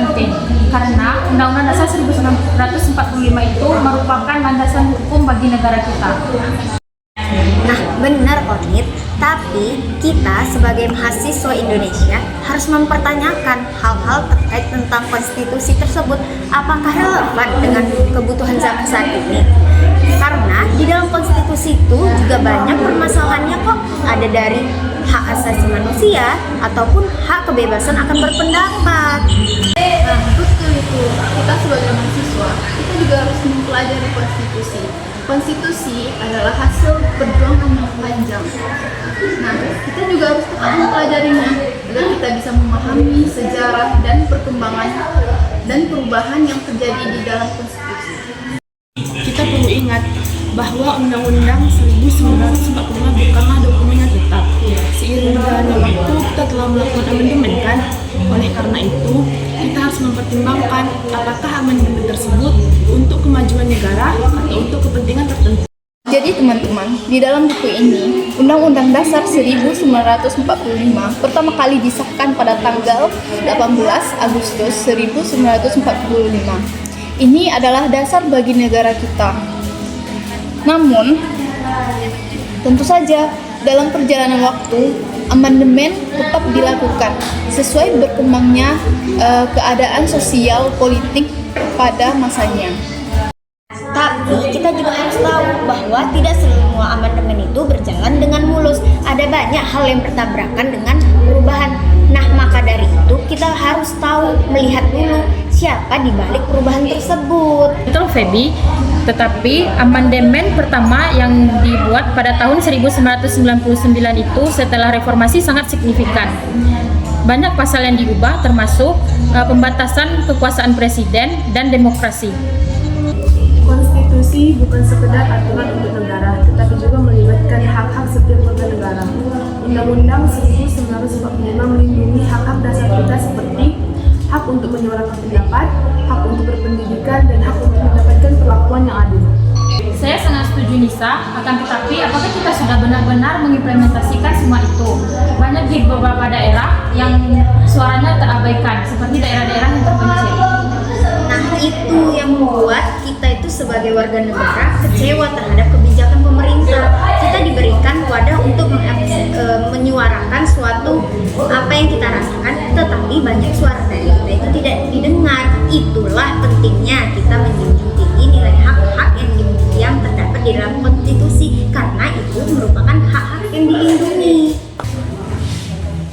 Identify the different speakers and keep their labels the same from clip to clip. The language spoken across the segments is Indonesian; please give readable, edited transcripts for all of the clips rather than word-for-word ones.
Speaker 1: penting karena Undang-Undang Dasar 1945 itu merupakan landasan hukum bagi negara kita.
Speaker 2: Nah, benar Konit, tapi kita sebagai mahasiswa Indonesia harus mempertanyakan hal-hal terkait tentang konstitusi tersebut apakah relevan dengan kebutuhan zaman saat ini. Karena di dalam konstitusi itu juga banyak permasalahannya kok, ada dari hak asasi manusia ataupun hak kebebasan akan berpendapat.
Speaker 3: Nah, betul itu. Kita sebagai mahasiswa, kita juga harus mempelajari konstitusi. Konstitusi adalah hasil perjuangan yang panjang. Nah, kita juga harus tetap mempelajarinya agar kita bisa memahami sejarah dan perkembangan dan perubahan yang terjadi di dalam konstitusi.
Speaker 4: Kita perlu ingat bahwa Undang-Undang 1945 bukanlah dokumen yang tetap. Seiring berjalannya waktu, kita telah melakukan amandemen kan? Oleh karena itu, kita harus mempertimbangkan apakah amandemen tersebut untuk kemajuan negara atau untuk kepentingan tertentu.
Speaker 3: Jadi teman-teman, di dalam buku ini, Undang-Undang Dasar 1945 pertama kali disahkan pada tanggal 18 Agustus 1945. Ini adalah dasar bagi negara kita. Namun, tentu saja dalam perjalanan waktu, amandemen tetap dilakukan sesuai berkembangnya keadaan sosial politik pada masanya.
Speaker 2: Tapi kita juga harus tahu bahwa tidak semua amandemen itu berjalan dengan mulus. Ada banyak hal yang bertabrakan dengan perubahan. Nah, maka dari itu kita harus tahu, melihat dulu siapa di balik perubahan tersebut.
Speaker 1: Betul Feby, tetapi amandemen pertama yang dibuat pada tahun 1999 itu setelah reformasi sangat signifikan. Banyak pasal yang diubah termasuk pembatasan kekuasaan presiden dan demokrasi.
Speaker 4: Konstitusi bukan sekedar aturan untuk negara, tetapi juga melibatkan hak-hak setiap warga negara. Undang-Undang 1945 melindungi hak-hak dasar kita seperti hak untuk menyuarakan pendapat, hak untuk berpendidikan, dan hak untuk mendapatkan perlakuan yang adil.
Speaker 1: Saya sangat setuju Nisa, akan tetapi apakah kita sudah benar-benar mengimplementasikan semua itu? Banyak di beberapa daerah yang suaranya terabaikan, seperti daerah-daerah yang terpencil.
Speaker 2: Nah, itu yang membuat kita itu sebagai warga negara kecewa terhadap kebijakan pemerintah. Kita diberikan wadah untuk menyuarakan suatu apa yang kita rasakan, tetapi banyak suara dari kita itu tidak didengar. Itulah pentingnya kita menjunjung tinggi nilai hak-hak yang terdapat di dalam konstitusi, karena itu merupakan hak-hak yang dilindungi.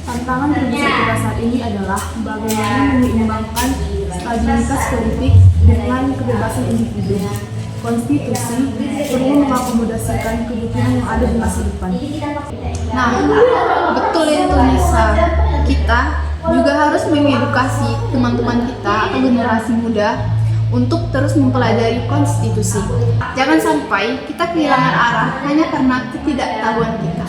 Speaker 4: Tantangan terbesar kita saat ini adalah bagaimana menyeimbangkan stabilitas politik dengan kebebasan individu. Konstitusi perlu mengakomodasikan kebutuhan yang ada di masa depan.
Speaker 3: Nah, betul itu Nisa. Kita juga harus mengedukasi teman-teman kita atau generasi muda untuk terus mempelajari konstitusi. Jangan sampai kita kehilangan arah hanya karena ketidaktahuan kita.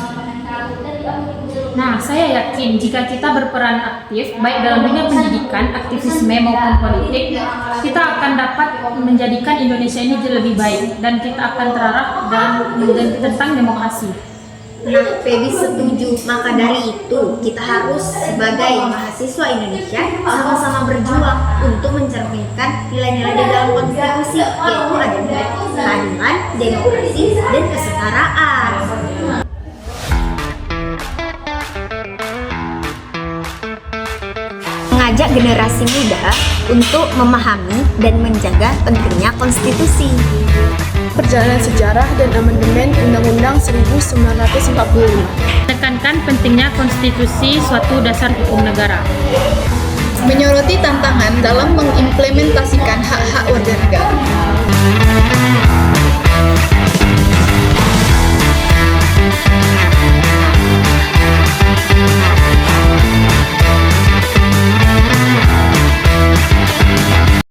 Speaker 1: Nah, saya yakin jika kita berperan aktif, baik dalam dunia pendidikan, aktivisme maupun politik, kita akan dapat menjadikan Indonesia ini jadi lebih baik dan kita akan terarah dan tentang demokrasi.
Speaker 2: Nah, Feby setuju. Maka dari itu, kita harus sebagai mahasiswa Indonesia sama-sama berjuang untuk mencerminkan nilai-nilai di dalam konstitusi, yaitu adanya keadilan, demokrasi, dan kesetaraan. Mengajak generasi muda untuk memahami dan menjaga pentingnya konstitusi.
Speaker 4: Perjalanan sejarah dan amandemen Undang-Undang 1945.
Speaker 1: Tekankan pentingnya konstitusi suatu dasar hukum negara.
Speaker 3: Menyoroti tantangan dalam mengimplementasikan hak-hak warga negara.